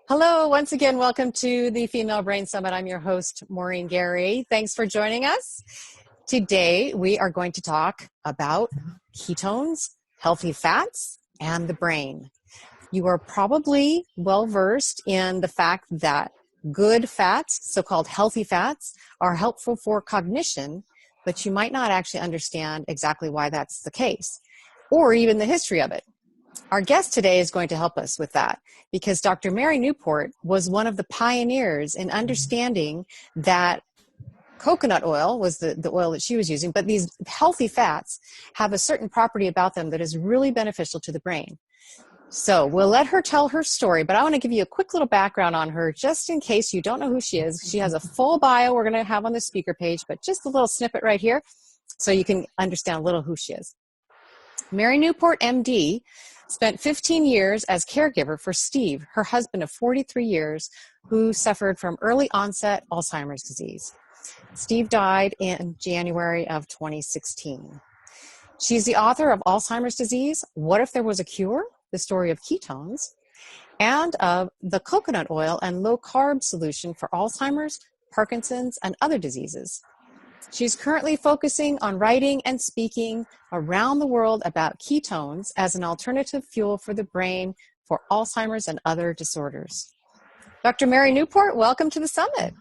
Hello, once again, welcome to the Female Brain Summit. I'm your host, Maureen Gary. Thanks for joining us. Today, we are going to talk about ketones, healthy fats, and the brain. You are probably well-versed in the fact that good fats, so-called healthy fats, are helpful for cognition, but you might not actually understand exactly why that's the case, or even the history of it. Our guest today is going to help us with that because Dr. Mary Newport was one of the pioneers in understanding that coconut oil was the oil that she was using, but these healthy fats have a certain property about them that is really beneficial to the brain. So we'll let her tell her story, but I want to give you a quick little background on her just in case you don't know who she is. She has a full bio we're going to have on the speaker page, but just a little snippet right here so you can understand a little who she is. Mary Newport, MD, spent 15 years as caregiver for Steve, her husband of 43 years, who suffered from early onset Alzheimer's disease. Steve died in January of 2016. She's the author of Alzheimer's Disease, What If There Was a Cure? The Story of Ketones, and of the coconut oil and low-carb solution for Alzheimer's, Parkinson's, and other diseases. She's currently focusing on writing and speaking around the world about ketones as an alternative fuel for the brain for Alzheimer's and other disorders. Dr. Mary Newport, welcome to the summit.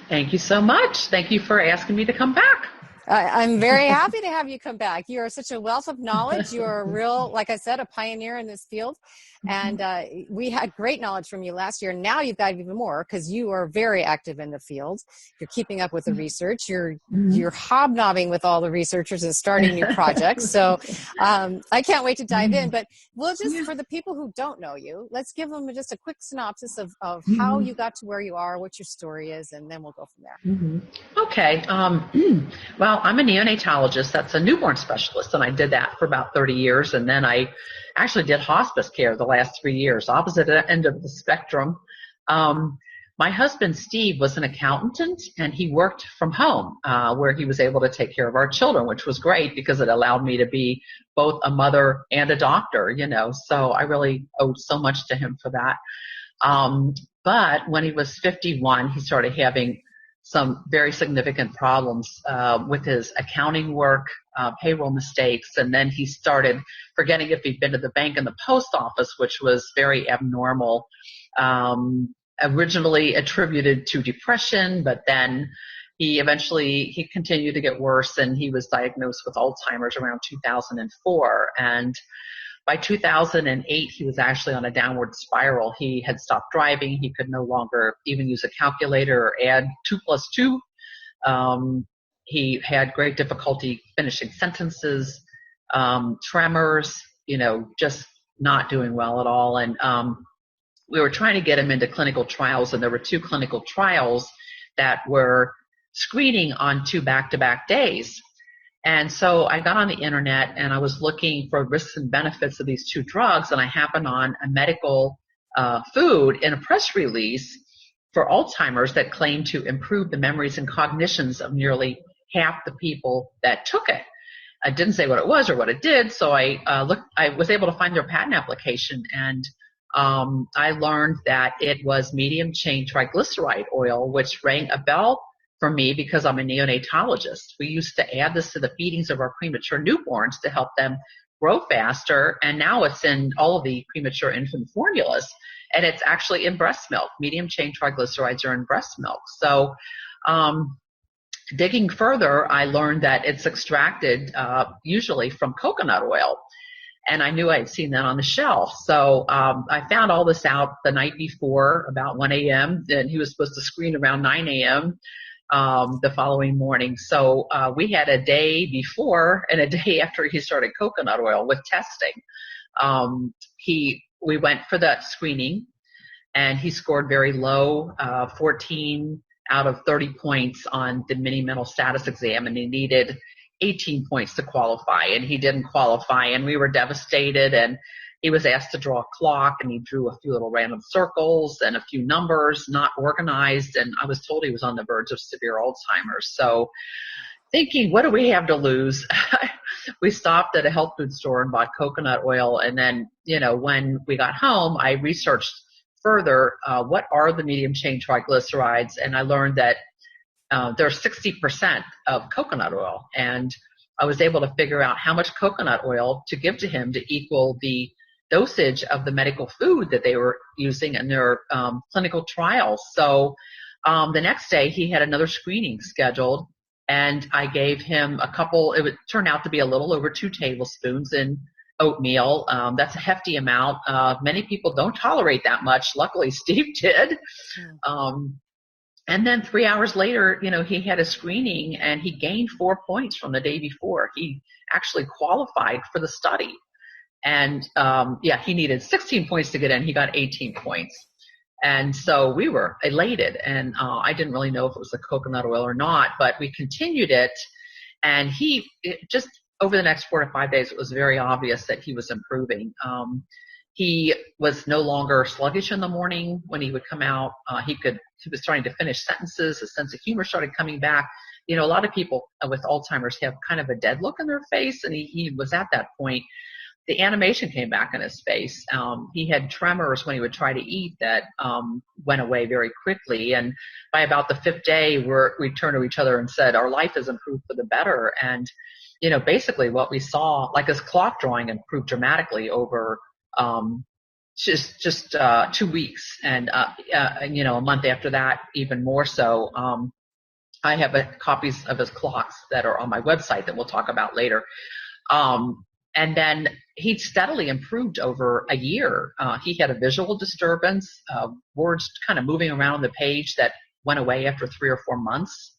Thank you so much. Thank you for asking me to come back. I'm very happy to have you come back. You are such a wealth of knowledge. You're a real, like I said, a pioneer in this field. And we had great knowledge from you last year. Now you've got even more because you are very active in the field. You're keeping up with the research. You're hobnobbing with all the researchers and starting new projects. So I can't wait to dive in. But we'll just, for the people who don't know you, let's give them just a quick synopsis of how you got to where you are, what your story is, and then we'll go from there. Okay. Well, I'm a neonatologist. That's a newborn specialist, and I did that for about 30 years. And then I actually did hospice care the last 3 years, opposite end of the spectrum. My husband, Steve, was an accountant, and he worked from home where he was able to take care of our children, which was great because it allowed me to be both a mother and a doctor, so I really owed so much to him for that. But when he was 51, he started having some very significant problems with his accounting work, payroll mistakes, and then he started forgetting if he'd been to the bank and the post office, which was very abnormal, originally attributed to depression, but then he continued to get worse, and he was diagnosed with Alzheimer's around 2004, and by 2008, he was actually on a downward spiral. He had stopped driving. He could no longer even use a calculator or add 2 plus 2. He had great difficulty finishing sentences, tremors, just not doing well at all. And we were trying to get him into clinical trials, and there were 2 clinical trials that were screening on 2 back-to-back days. And so I got on the internet and I was looking for risks and benefits of these 2 drugs, and I happened on a medical food in a press release for Alzheimer's that claimed to improve the memories and cognitions of nearly half the people that took it. I didn't say what it was or what it did, so I was able to find their patent application, and I learned that it was medium chain triglyceride oil, which rang a bell for me because I'm a neonatologist. We used to add this to the feedings of our premature newborns to help them grow faster, and now it's in all of the premature infant formulas, and it's actually in breast milk. Medium chain triglycerides are in breast milk. So digging further, I learned that it's extracted usually from coconut oil, and I knew I'd seen that on the shelf. So I found all this out the night before, about 1 a.m., and he was supposed to screen around 9 a.m., the following morning. So we had a day before and a day after he started coconut oil with testing. We went for that screening, and he scored very low, 14 out of 30 points on the mini mental status exam, and he needed 18 points to qualify, and he didn't qualify, and we were devastated. And he was asked to draw a clock, and he drew a few little random circles and a few numbers, not organized, and I was told he was on the verge of severe Alzheimer's. So thinking, what do we have to lose? We stopped at a health food store and bought coconut oil, and then, when we got home, I researched further, what are the medium chain triglycerides? And I learned that they're 60% of coconut oil. And I was able to figure out how much coconut oil to give to him to equal the dosage of the medical food that they were using in their clinical trials. So the next day he had another screening scheduled, and I gave him a couple, it would turn out to be a little over 2 tablespoons in oatmeal. That's a hefty amount. Many people don't tolerate that much. Luckily, Steve did. And then 3 hours later, he had a screening and he gained 4 points from the day before. He actually qualified for the study. And he needed 16 points to get in. He got 18 points. And so we were elated. And I didn't really know if it was the coconut oil or not, but we continued it. And just over the next 4 to 5 days, it was very obvious that he was improving. He was no longer sluggish in the morning when he would come out. He was starting to finish sentences. His sense of humor started coming back. A lot of people with Alzheimer's have kind of a dead look in their face, and he was at that point. The animation came back in his face. He had tremors when he would try to eat that went away very quickly. And by about the 5th day, we turned to each other and said, our life has improved for the better. And, basically what we saw, like his clock drawing improved dramatically over just 2 weeks. And, a month after that, even more so. I have copies of his clocks that are on my website that we'll talk about later. And then he steadily improved over a year. He had a visual disturbance, words kind of moving around the page that went away after 3 or 4 months.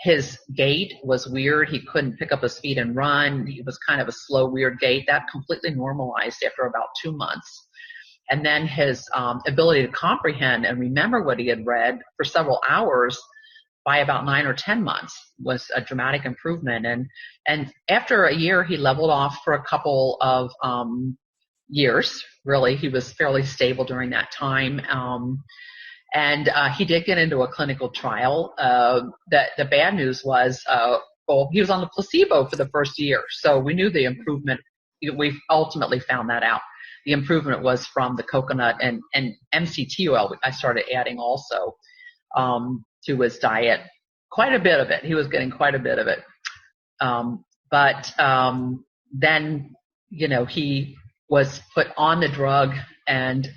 His gait was weird. He couldn't pick up his feet and run. He was kind of a slow, weird gait. That completely normalized after about 2 months. And then his ability to comprehend and remember what he had read for several hours by about 9 or 10 months was a dramatic improvement. And after a year, he leveled off for a couple of years. Really, he was fairly stable during that time. And he did get into a clinical trial. The bad news was, he was on the placebo for the first year. So we knew the improvement. We ultimately found that out. The improvement was from the coconut and MCT oil. I started adding also to his diet, quite a bit of it. He was getting quite a bit of it. But then, he was put on the drug, and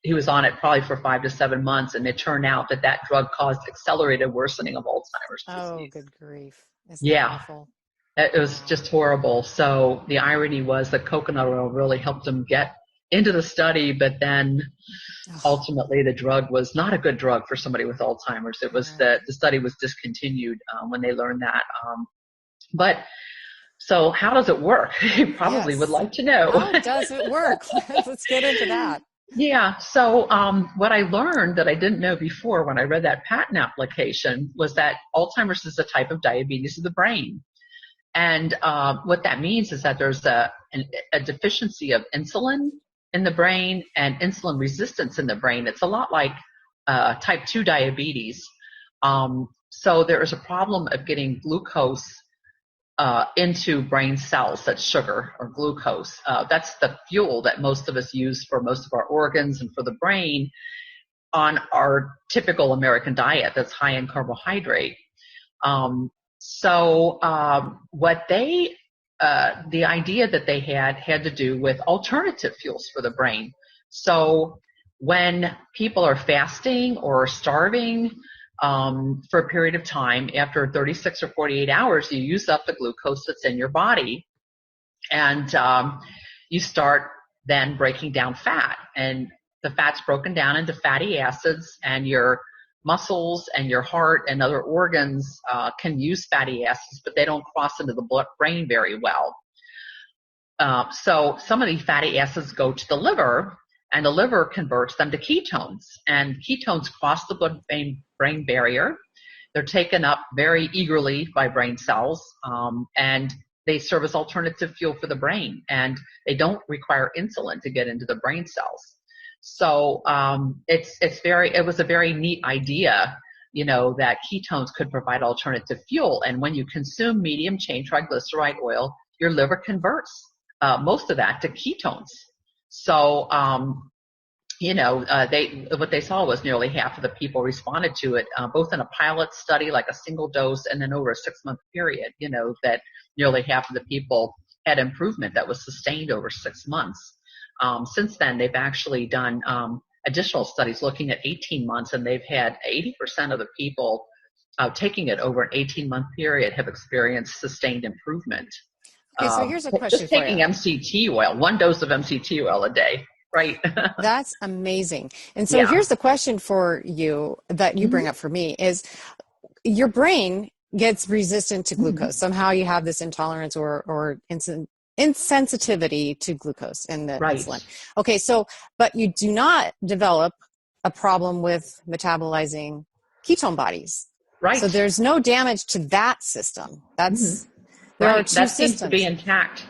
he was on it probably for 5 to 7 months. And it turned out that drug caused accelerated worsening of Alzheimer's disease. Oh, good grief. Isn't that awful? It was just horrible. So the irony was that coconut oil really helped him get into the study, but then ultimately the drug was not a good drug for somebody with Alzheimer's. It was the study was discontinued when they learned that. But so how does it work? You probably would like to know. How does it work? Let's get into that. Yeah. So what I learned that I didn't know before when I read that patent application was that Alzheimer's is a type of diabetes of the brain. And what that means is that there's a deficiency of insulin in the brain and insulin resistance in the brain. It's a lot like type 2 diabetes. So there is a problem of getting glucose into brain cells. That's sugar or glucose. That's the fuel that most of us use for most of our organs and for the brain on our typical American diet that's high in carbohydrate. So the idea that they had to do with alternative fuels for the brain. So when people are fasting or starving for a period of time, after 36 or 48 hours, you use up the glucose that's in your body, and you start then breaking down fat. And the fat's broken down into fatty acids, and your muscles and your heart and other organs can use fatty acids, but they don't cross into the brain very well. So some of these fatty acids go to the liver, and the liver converts them to ketones. And ketones cross the blood-brain barrier. They're taken up very eagerly by brain cells, and they serve as alternative fuel for the brain. And they don't require insulin to get into the brain cells. So it was a very neat idea, that ketones could provide alternative fuel. And when you consume medium chain triglyceride oil, your liver converts most of that to ketones. So what they saw was nearly half of the people responded to it, both in a pilot study, like a single dose, and then over a 6-month period, that nearly half of the people had improvement that was sustained over 6 months. Since then, they've actually done additional studies looking at 18 months, and they've had 80% of the people taking it over an 18-month period have experienced sustained improvement. Okay, so here's a question just for taking you. MCT oil, 1 dose of MCT oil a day, right? That's amazing. And so Yeah. here's the question for you that you bring up for me is your brain gets resistant to glucose. Somehow you have this intolerance or insensitivity to glucose in the Right. insulin. Okay, so, but you do not develop a problem with metabolizing ketone bodies. Right. So there's no damage to that system. That's, there are two that systems. Seems to be intact.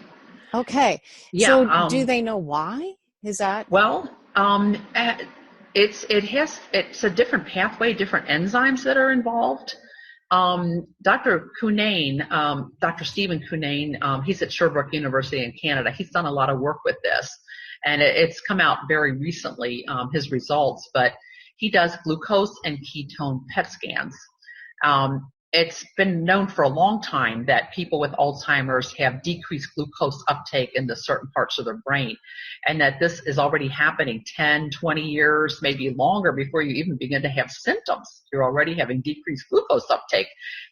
Okay. Yeah. So do they know why? Is that? Well, it's a different pathway, different enzymes that are involved. Dr. Stephen Cunnane, he's at Sherbrooke University in Canada. He's done a lot of work with this, and it's come out very recently, his results, but he does glucose and ketone PET scans. It's been known for a long time that people with Alzheimer's have decreased glucose uptake into certain parts of their brain, and that this is already happening 10, 20 years, maybe longer before you even begin to have symptoms. You're already having decreased glucose uptake.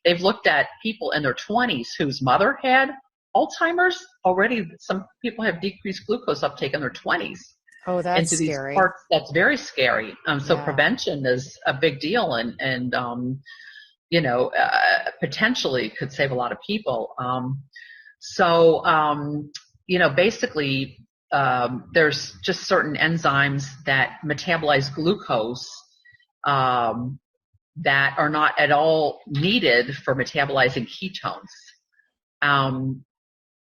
They've looked at people in their 20s whose mother had Alzheimer's. Already some people have decreased glucose uptake in their 20s. Oh, that's into scary. These parts. That's very scary. So prevention is a big deal, and potentially could save a lot of people. Basically, there's just certain enzymes that metabolize glucose that are not at all needed for metabolizing ketones.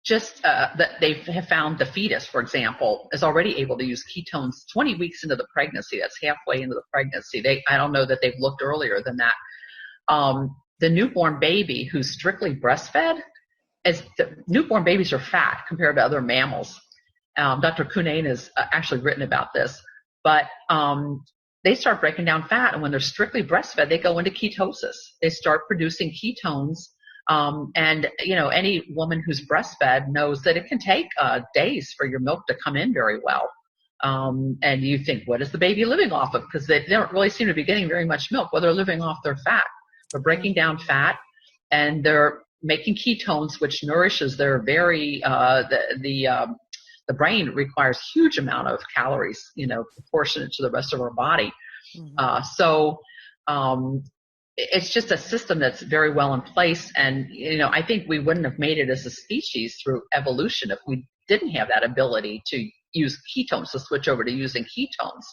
That they have found the fetus, for example, is already able to use ketones 20 weeks into the pregnancy. That's halfway into the pregnancy. I don't know that they've looked earlier than that. The newborn baby who's strictly breastfed, newborn babies are fat compared to other mammals. Dr. Cunnane has actually written about this, but they start breaking down fat, and when they're strictly breastfed, they go into ketosis. They start producing ketones, and any woman who's breastfed knows that it can take days for your milk to come in very well. And you think, what is the baby living off of? Because they don't really seem to be getting very much milk. Well, they're living off their fat. They're breaking down fat, and they're making ketones, which nourishes their the brain requires huge amount of calories, proportionate to the rest of our body. It's just a system that's very well in place. And, I think we wouldn't have made it as a species through evolution if we didn't have that ability to use ketones, to switch over to using ketones.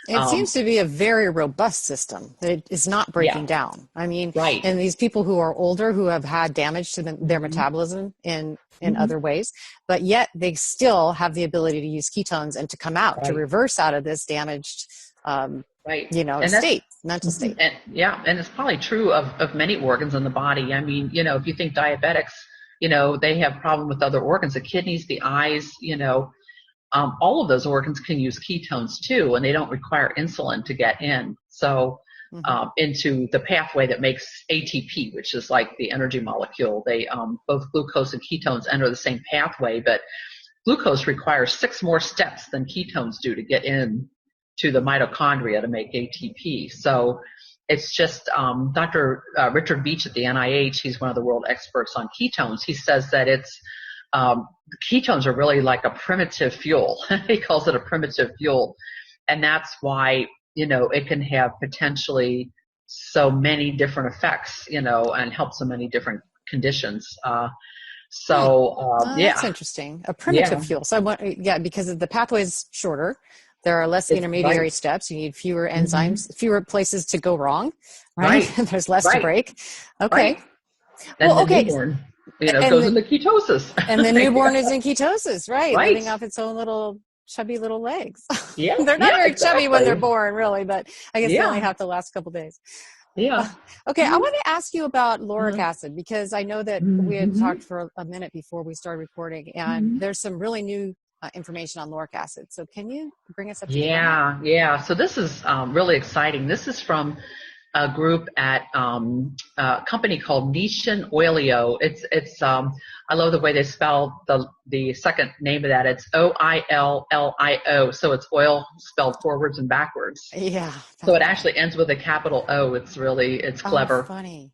It seems to be a very robust system that is not breaking down. I mean, and these people who are older, who have had damage to their metabolism in other ways, but yet they still have the ability to use ketones and to come out, to reverse out of this damaged, mental state. And it's probably true of many organs in the body. I mean, if you think diabetics, they have problem with other organs, the kidneys, the eyes, all of those organs can use ketones too, and they don't require insulin to get in. So into the pathway that makes ATP, which is like the energy molecule. They both glucose and ketones enter the same pathway, but glucose requires 6 more steps than ketones do to get in to the mitochondria to make ATP. So it's just Dr. Richard Beach at the NIH, he's one of the world experts on ketones. He says that ketones are really like a primitive fuel. He calls it a primitive fuel. And that's why, it can have potentially so many different effects, and help so many different conditions. That's interesting. A primitive fuel. So because the pathway is shorter, there are less intermediary steps. You need fewer enzymes, fewer places to go wrong, right? There's less to break. Okay. Then newborn, goes into ketosis. And the newborn is in ketosis, right? Living off its own little chubby little legs. Yeah. They're not very chubby when they're born, really, but I guess they only have to last a couple days. Yeah. Okay, I want to ask you about lauric acid, because I know that we had talked for a minute before we started recording, and there's some really new information on lauric acid. So can you bring us up to date on that? Yeah. So this is really exciting. This is from a group at a company called Nishan Oilio. It's I love the way they spell the second name of that. It's Oillio. So it's oil spelled forwards and backwards. Yeah. So it actually ends with a capital O. It's clever. Funny.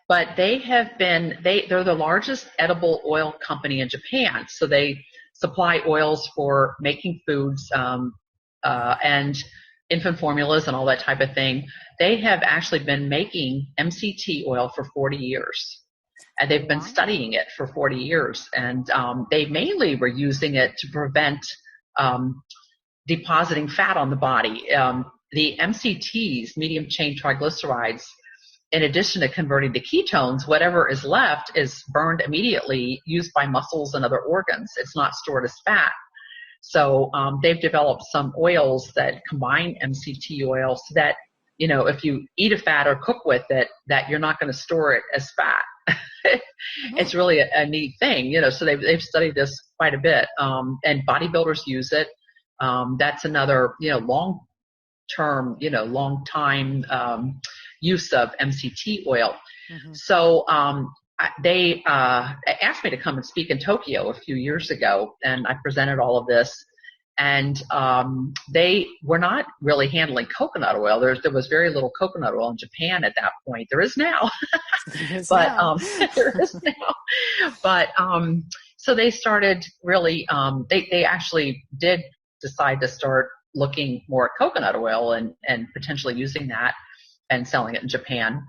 But they're the largest edible oil company in Japan. So they supply oils for making foods and infant formulas and all that type of thing. They have actually been making MCT oil for 40 years. And they've been studying it for 40 years. And they mainly were using it to prevent depositing fat on the body. The MCTs, medium chain triglycerides, in addition to converting to ketones, whatever is left is burned immediately, used by muscles and other organs. It's not stored as fat. So they've developed some oils that combine MCT oil so that, if you eat a fat or cook with it, that you're not going to store it as fat. It's really a neat thing, so they've studied this quite a bit. And bodybuilders use it. That's another, long-term, long-time use of MCT oil. Mm-hmm. So they asked me to come and speak in Tokyo a few years ago, and I presented all of this. And they were not really handling coconut oil. There was very little coconut oil in Japan at that point. There is now, there is now. But so they started really. They actually did decide to start looking more at coconut oil and potentially using that and selling it in Japan.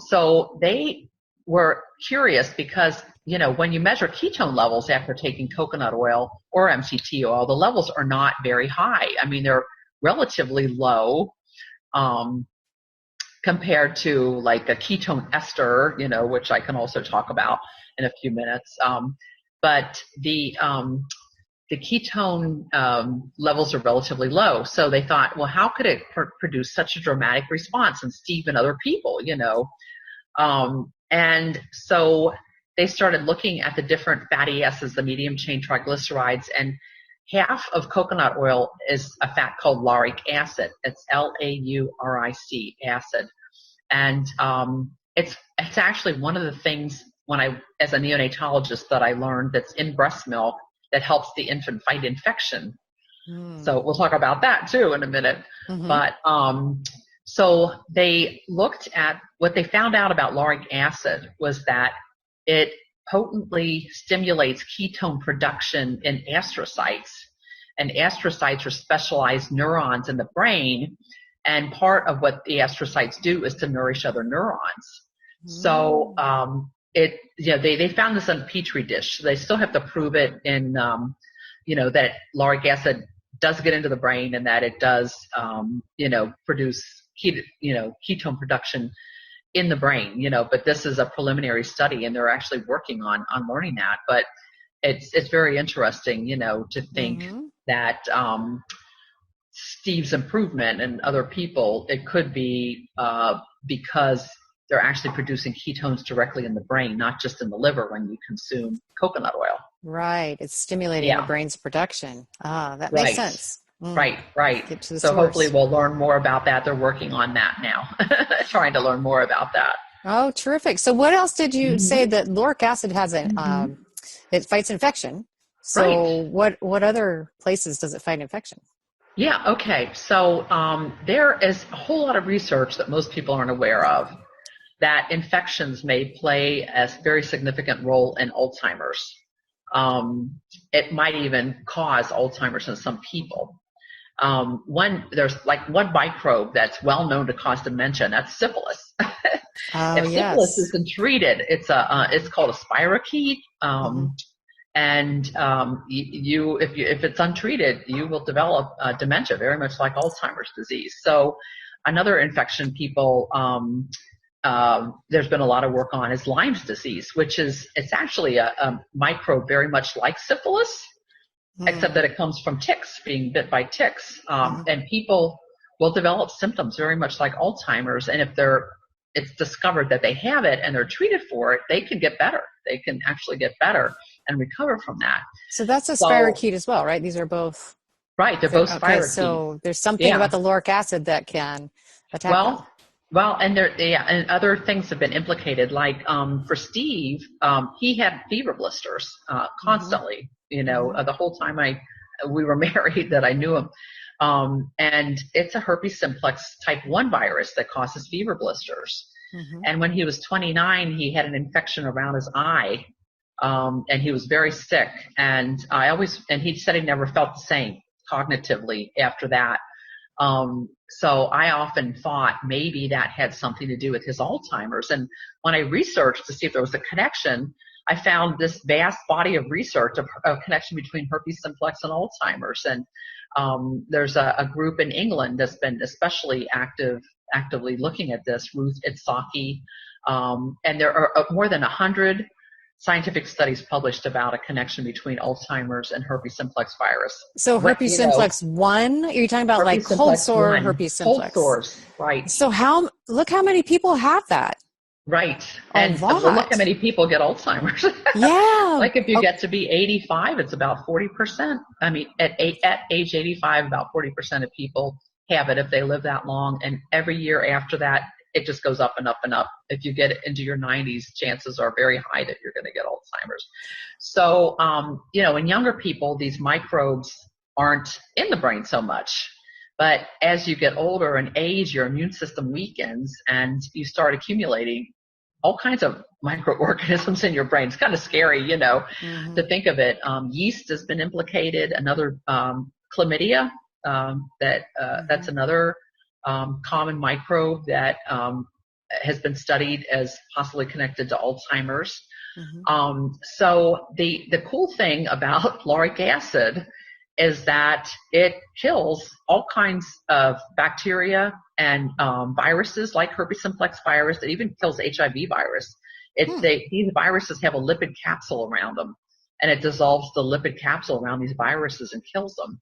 So they were curious because, when you measure ketone levels after taking coconut oil or MCT oil, the levels are not very high. I mean, they're relatively low compared to like a ketone ester, which I can also talk about in a few minutes. But the ketone levels are relatively low. So they thought, well, how could it produce such a dramatic response in Steve and other people, and so they started looking at the different fatty acids, the medium chain triglycerides, and half of coconut oil is a fat called lauric acid. It's LAURIC acid. And it's actually one of the things as a neonatologist that I learned that's in breast milk that helps the infant fight infection. So we'll talk about that too in a minute. Mm-hmm. But so they looked at what they found out about lauric acid was that it potently stimulates ketone production in astrocytes. And astrocytes are specialized neurons in the brain. And part of what the astrocytes do is to nourish other neurons. So they found this in a petri dish. So they still have to prove it in, that lauric acid does get into the brain and that it does, produce ketone production in the brain, but this is a preliminary study and they're actually working on learning that. But it's very interesting, to think that Steve's improvement and other people, it could be because they're actually producing ketones directly in the brain, not just in the liver when you consume coconut oil. Right. It's stimulating the brain's production. That makes sense. Right. Get to the So source. hopefully we'll learn more about that. They're working on that now, trying to learn more about that. Oh, terrific. So what else did you say that lauric acid has it fights infection? So what other places does it fight infection? Yeah. Okay. So there is a whole lot of research that most people aren't aware of that infections may play a very significant role in Alzheimer's. It might even cause Alzheimer's in some people. There's one microbe that's well known to cause dementia, and that's syphilis. If syphilis isn't treated, it's called a spirochete. And if it's untreated, you will develop dementia, very much like Alzheimer's disease. So another infection there's been a lot of work on is Lyme's disease, it's actually a microbe very much like syphilis, except that it comes from ticks, being bit by ticks. And people will develop symptoms very much like Alzheimer's. And if it's discovered that they have it and they're treated for it, they can get better. They can actually get better. and recover from that. So that's a So, spirochete as well, right? These are both. right, they're both Okay, spirochetes. so there's something Yeah. about the lauric acid that can attack them. Well, and and other things have been implicated. Like for Steve, he had fever blisters Mm-hmm. constantly. Mm-hmm. The whole time we were married, that I knew him. And it's a herpes simplex type 1 virus that causes fever blisters. Mm-hmm. And when he was 29, he had an infection around his eye, and he was very sick. And he said he never felt the same cognitively after that. So I often thought maybe that had something to do with his Alzheimer's. And when I researched to see if there was a connection, I found this vast body of research of connection between herpes simplex and Alzheimer's. And there's a group in England that's been especially actively looking at this, Ruth Itzhaki. And there are more than 100 scientific studies published about a connection between Alzheimer's and herpes simplex virus. So herpes simplex 1, are you talking about like cold sore herpes simplex? Cold sores, right. So look how many people have that. Right. And look how many people get Alzheimer's. Yeah. Like if you get to be 85, it's about 40%. I mean, at age 85, about 40% of people have it if they live that long. And every year after that, it just goes up and up and up. If you get into your 90s, chances are very high that you're going to get Alzheimer's. So, in younger people, these microbes aren't in the brain so much. But as you get older and age, your immune system weakens and you start accumulating all kinds of microorganisms in your brain. It's kind of scary, Mm-hmm. to think of it. Yeast has been implicated. Another chlamydia, that's another common microbe that has been studied as possibly connected to Alzheimer's. Mm-hmm. So the cool thing about lauric acid is that it kills all kinds of bacteria and viruses like herpes simplex virus. It even kills HIV virus. These viruses have a lipid capsule around them, and it dissolves the lipid capsule around these viruses and kills them.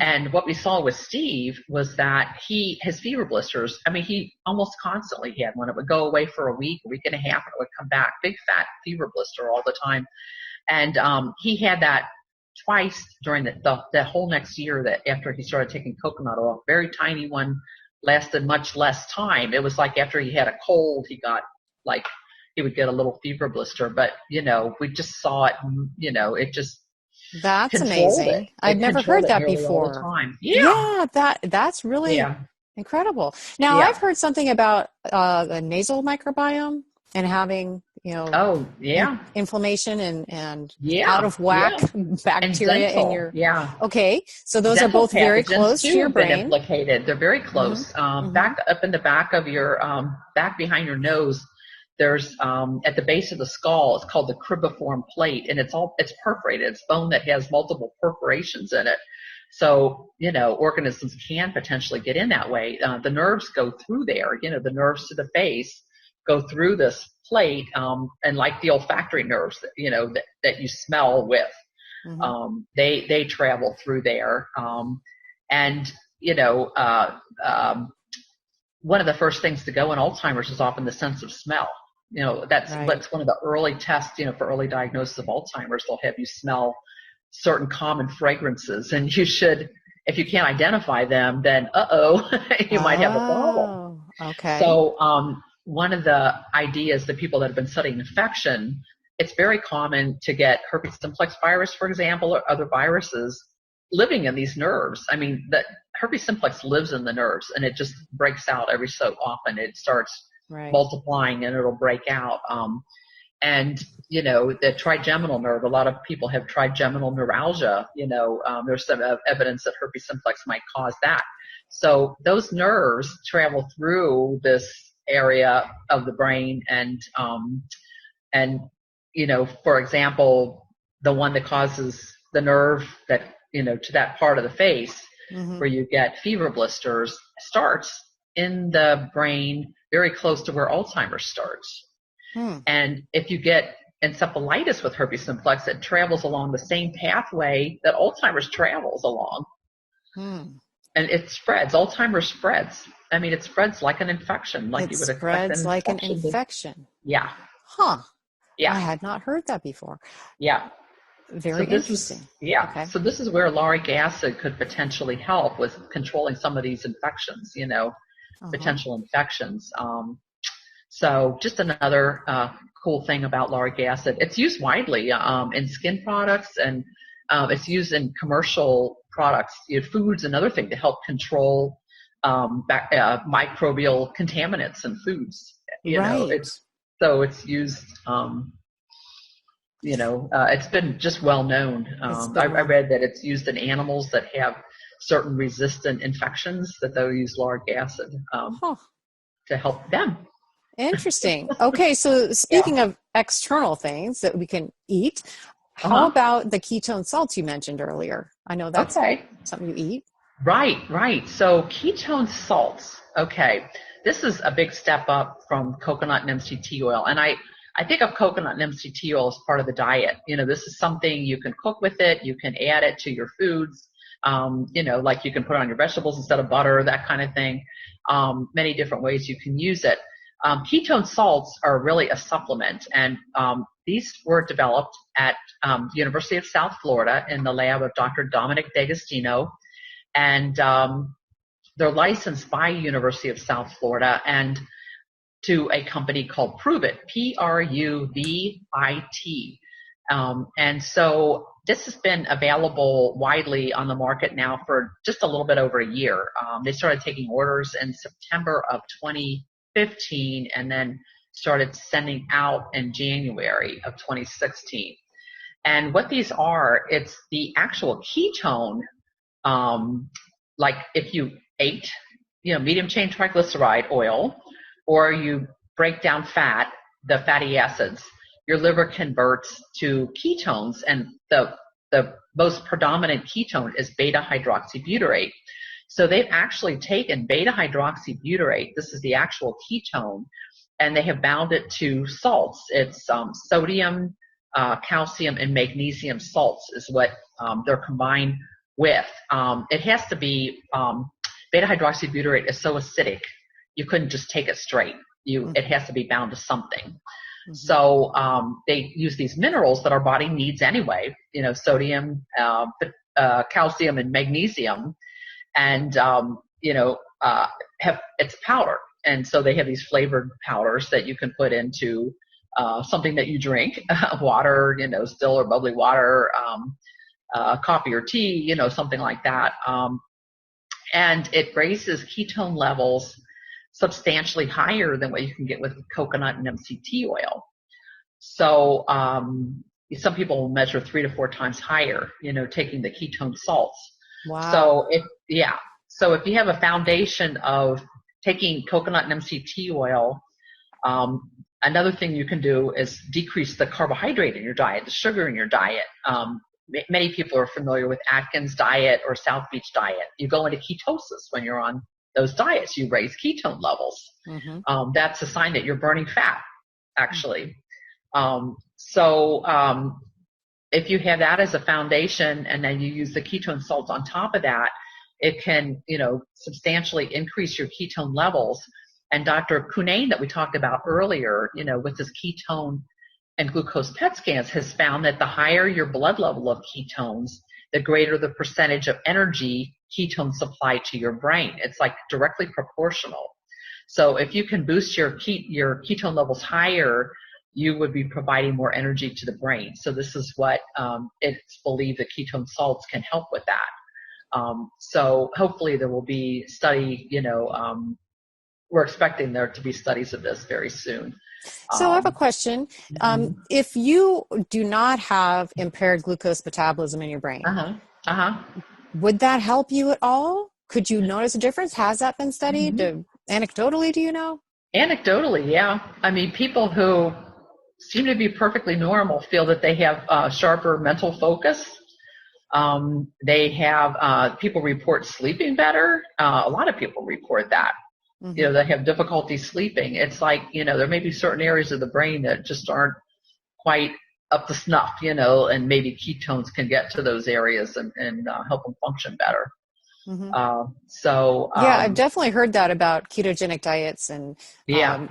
And what we saw with Steve was that his fever blisters, I mean, he almost constantly had one. It would go away for a week and a half, and it would come back, big fat fever blister all the time. And he had that twice during the whole next year, that after he started taking coconut oil. Very tiny one, lasted much less time. It was like after he had a cold, he would get a little fever blister. But, we just saw it, it just That's amazing. I've never heard that before. Yeah. That's really incredible. Now, I've heard something about the nasal microbiome and having, inflammation and out of whack bacteria in your. Okay, so those are both very close to your brain. Implicated. They're very close. Back up in the back of your back behind your nose. There's at the base of the skull, it's called the cribriform plate, and it's perforated. It's bone that has multiple perforations in it. So, organisms can potentially get in that way. The nerves go through there. The nerves to the face go through this plate, and like the olfactory nerves, that you smell with, they travel through there. One of the first things to go in Alzheimer's is often the sense of smell. That's one of the early tests, for early diagnosis of Alzheimer's. They'll have you smell certain common fragrances, and you should, if you can't identify them, then you might have a problem. Okay. So one of the ideas that people that have been studying infection, it's very common to get herpes simplex virus, for example, or other viruses living in these nerves. I mean, the herpes simplex lives in the nerves, and it just breaks out every so often. It starts multiplying and it'll break out. The trigeminal nerve, a lot of people have trigeminal neuralgia. There's some evidence that herpes simplex might cause that. So those nerves travel through this area of the brain, and for example, the one that causes the nerve that, to that part of the face where you get fever blisters starts in the brain very close to where Alzheimer's starts. And if you get encephalitis with herpes simplex, it travels along the same pathway that Alzheimer's travels along. And it spreads. Alzheimer's spreads. I mean, it spreads like an infection, like you would expect. It spreads like an infection. Yeah. Huh. Yeah. I had not heard that before. Yeah. So Very this is, interesting. yeah. Okay. So this is where lauric acid could potentially help with controlling some of these infections, Uh-huh. potential infections. So just another cool thing about lauric acid. It's used widely in skin products, and it's used in commercial products, foods, another thing to help control microbial contaminants in foods. Right. It's used. It's been just well known. It's I been well. read that it's used in animals that have certain resistant infections, that they'll use lauric acid Huh. to help them. Interesting. Okay, so Yeah. speaking of external things that we can eat, how Uh-huh. about the ketone salts you mentioned earlier? I know that's Okay. something you eat. Right. So ketone salts. Okay. This is a big step up from coconut and MCT oil. And I think of coconut and MCT oil as part of the diet. This is something you can cook with it. You can add it to your foods. Like you can put it on your vegetables instead of butter, that kind of thing. Many different ways you can use it. Ketone salts are really a supplement, and these were developed at University of South Florida in the lab of Dr. Dominic D'Agostino, and they're licensed by University of South Florida and to a company called Pruvit, Pruvit. And so this has been available widely on the market now for just a little bit over a year. They started taking orders in September of 2015 and then started sending out in January of 2016. And what these are, it's the actual ketone, like if you ate, medium chain triglyceride oil, or you break down fat, the fatty acids, your liver converts to ketones, and the most predominant ketone is beta hydroxybutyrate. So they've actually taken beta hydroxybutyrate, this is the actual ketone, and they have bound it to salts. It's sodium, calcium, and magnesium salts is what they're combined with. It has to be, beta hydroxybutyrate is so acidic, you couldn't just take it straight. It has to be bound to something. Mm-hmm. So they use these minerals that our body needs anyway, sodium, calcium, and magnesium, and it's powder. And so they have these flavored powders that you can put into something that you drink, water, still or bubbly water, coffee or tea, something like that. And it raises ketone levels substantially higher than what you can get with coconut and MCT oil. So some people will measure 3 to 4 times higher, taking the ketone salts. Wow. So if you have a foundation of taking coconut and MCT oil, another thing you can do is decrease the carbohydrate in your diet, the sugar in your diet. Many people are familiar with Atkins diet or South Beach diet. You go into ketosis when you're on those diets. You raise ketone levels. Mm-hmm. That's a sign that you're burning fat, actually. If you have that as a foundation and then you use the ketone salts on top of that, it can, substantially increase your ketone levels. And Dr. Cunnane that we talked about earlier, with his ketone and glucose PET scans has found that the higher your blood level of ketones, the greater the percentage of energy ketones supply to your brain. It's like directly proportional. So if you can boost your ketone levels higher, you would be providing more energy to the brain. So this is what it's believed that ketone salts can help with that. So hopefully there will be study, we're expecting there to be studies of this very soon. So I have a question. If you do not have impaired glucose metabolism in your brain, would that help you at all? Could you notice a difference? Has that been studied? Anecdotally, do you know? Anecdotally, yeah. I mean, people who seem to be perfectly normal feel that they have sharper mental focus. They have, people report sleeping better. A lot of people report that. Mm-hmm. They have difficulty sleeping. It's like, there may be certain areas of the brain that just aren't quite up to snuff, and maybe ketones can get to those areas and help them function better. Hmm. So Yeah, I've definitely heard that about ketogenic diets, and yeah,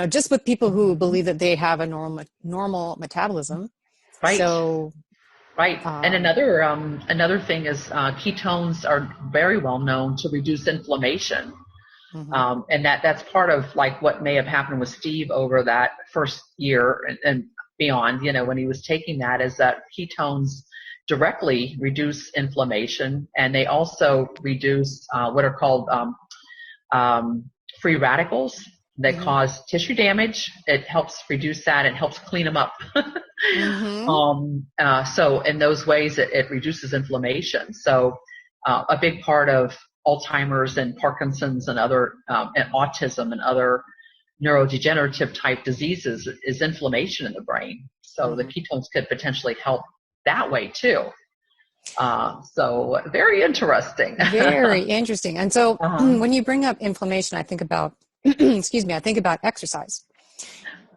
just with people who believe that they have a normal metabolism. right. So, Right. And um, another thing is ketones are very well known to reduce inflammation. mhm. And that's part of like what may have happened with Steve over that first year and beyond, when he was taking that, is that ketones directly reduce inflammation, and they also reduce what are called free radicals that Mhm. cause tissue damage. It helps reduce that. It helps clean them up. Mhm. So in those ways, it reduces inflammation. So a big part of Alzheimer's and Parkinson's and other and autism and other neurodegenerative type diseases is inflammation in the brain. So the Mhm. ketones could potentially help that way too. So very interesting. Very interesting. And so, uh-huh. when you bring up inflammation, I think about, excuse me, I think about exercise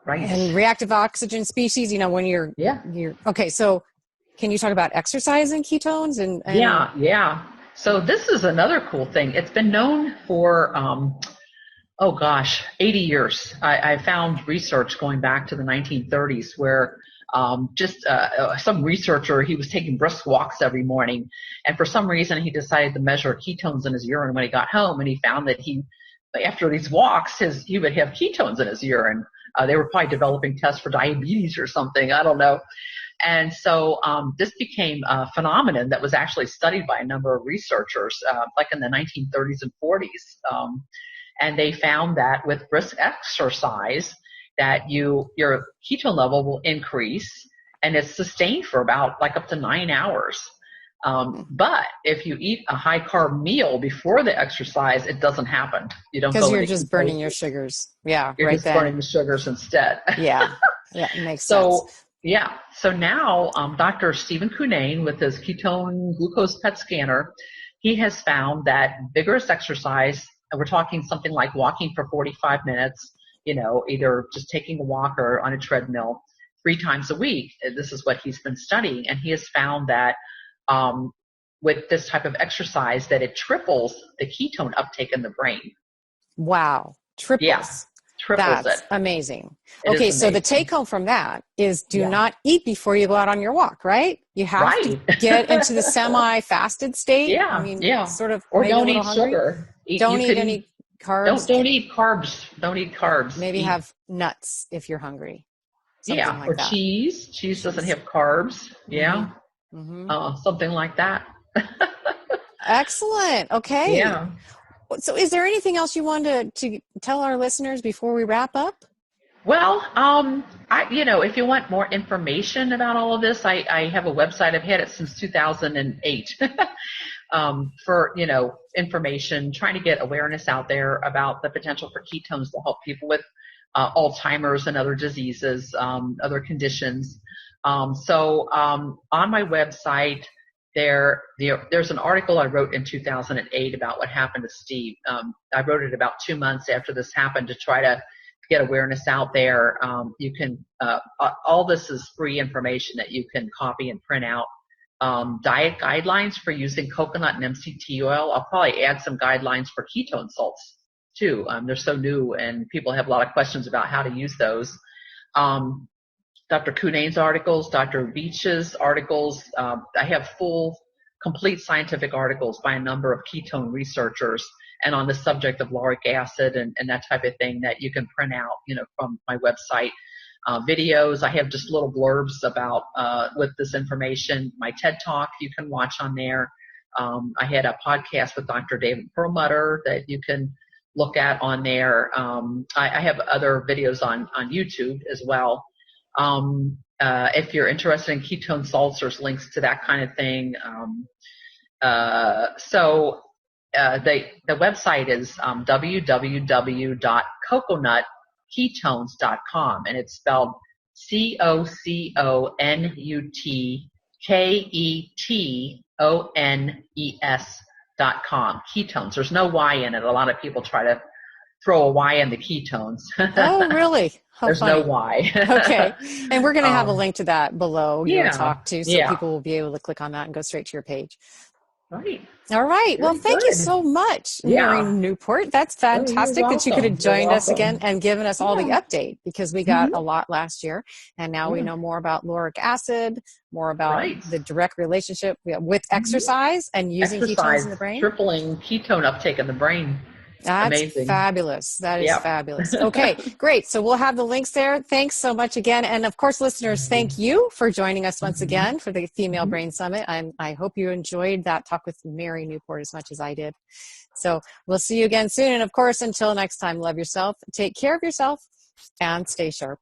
Right. and reactive oxygen species. When Yeah. you're okay. So, can you talk about exercise and ketones and Yeah. Yeah. So this is another cool thing. It's been known for, oh gosh, 80 years. I found research going back to the 1930s where just some researcher, he was taking brisk walks every morning. And for some reason, he decided to measure ketones in his urine when he got home. And he found that after these walks, he would have ketones in his urine. They were probably developing tests for diabetes or something. I don't know. And so this became a phenomenon that was actually studied by a number of researchers, like in the 1930s and 40s. And they found that with brisk exercise, that your ketone level will increase, and it's sustained for about like up to 9 hours. But if you eat a high carb meal before the exercise, it doesn't happen. You don't because go you're into just burning your ketosis. sugars? Yeah, You're right just burning then. the sugars instead. Yeah, yeah, it makes sense. So yeah, so now Dr. Stephen Cunnane, with his ketone glucose PET scanner, he has found that vigorous exercise, and we're talking something like walking for 45 minutes, either just taking a walk or on a treadmill 3 times a week. This is what he's been studying, and he has found that um, with this type of exercise, that it triples the ketone uptake in the brain. Wow, Yeah, triples. triples it. That's amazing. It is Okay, so the amazing. take home from that is do Yeah. not eat before you go out on your walk, right? You have to Right. get into the semi-fasted state. I Yeah, mean, yeah. sort of Or maybe a don't little eat hungry. sugar. Don't You eat could any don't carbs. don't eat carbs. Don't eat carbs. Maybe Eat, have nuts if you're hungry. Something yeah, or like that. cheese. Cheese doesn't Cheese. have carbs. Mm-hmm. Yeah, Mm-hmm. something like that. Excellent. Okay. Yeah. So is there anything else you wanted to tell our listeners before we wrap up? Well, if you want more information about all of this, I have a website. I've had it since 2008. For information, trying to get awareness out there about the potential for ketones to help people with Alzheimer's and other diseases, other conditions. On my website, there's an article I wrote in 2008 about what happened to Steve. I wrote it about 2 months after this happened to try to get awareness out there. You can all this is free information that you can copy and print out. Diet guidelines for using coconut and MCT oil. I'll probably add some guidelines for ketone salts too. They're so new and people have a lot of questions about how to use those. Dr. Cunnane's articles, Dr. Beach's articles. I have full, complete scientific articles by a number of ketone researchers and on the subject of lauric acid and that type of thing that you can print out, from my website. Videos, I have just little blurbs about with this information. My TED Talk you can watch on there. I had a podcast with Dr. David Perlmutter that you can look at on there. I have other videos on YouTube as well. If you're interested in ketone salts, there's links to that kind of thing. The website is www.coconutketones.com, and it's spelled COCONUTKETONES.com. Ketones. There's no Y in it. A lot of people try to throw a Y in the ketones. Oh, really? How There's no funny. Y. Okay. And we're going to have a link to that below your Yeah, talk too, so yeah. people will be able to click on that and go straight to your page. Right. All right. Well, Very thank you good. so much, Mary Yeah. Newport. That's Oh, you're fantastic that you could have welcome. You're joined us again welcome. and given us all the Yeah. update, because we got Hmm. a lot last year. And now we Yeah. know more about lauric acid, more about Right. the direct relationship with Hmm. exercise and using ketones Exercise, in the brain. tripling ketone uptake in the brain. That's Amazing. fabulous. That is Yep. fabulous. Okay, great. So we'll have the links there. Thanks so much again. And of course, listeners, thank you for joining us once Hmm. again for the Female Hmm. Brain Summit. I hope you enjoyed that talk with Mary Newport as much as I did. So we'll see you again soon. And of course, until next time, love yourself, take care of yourself, and stay sharp.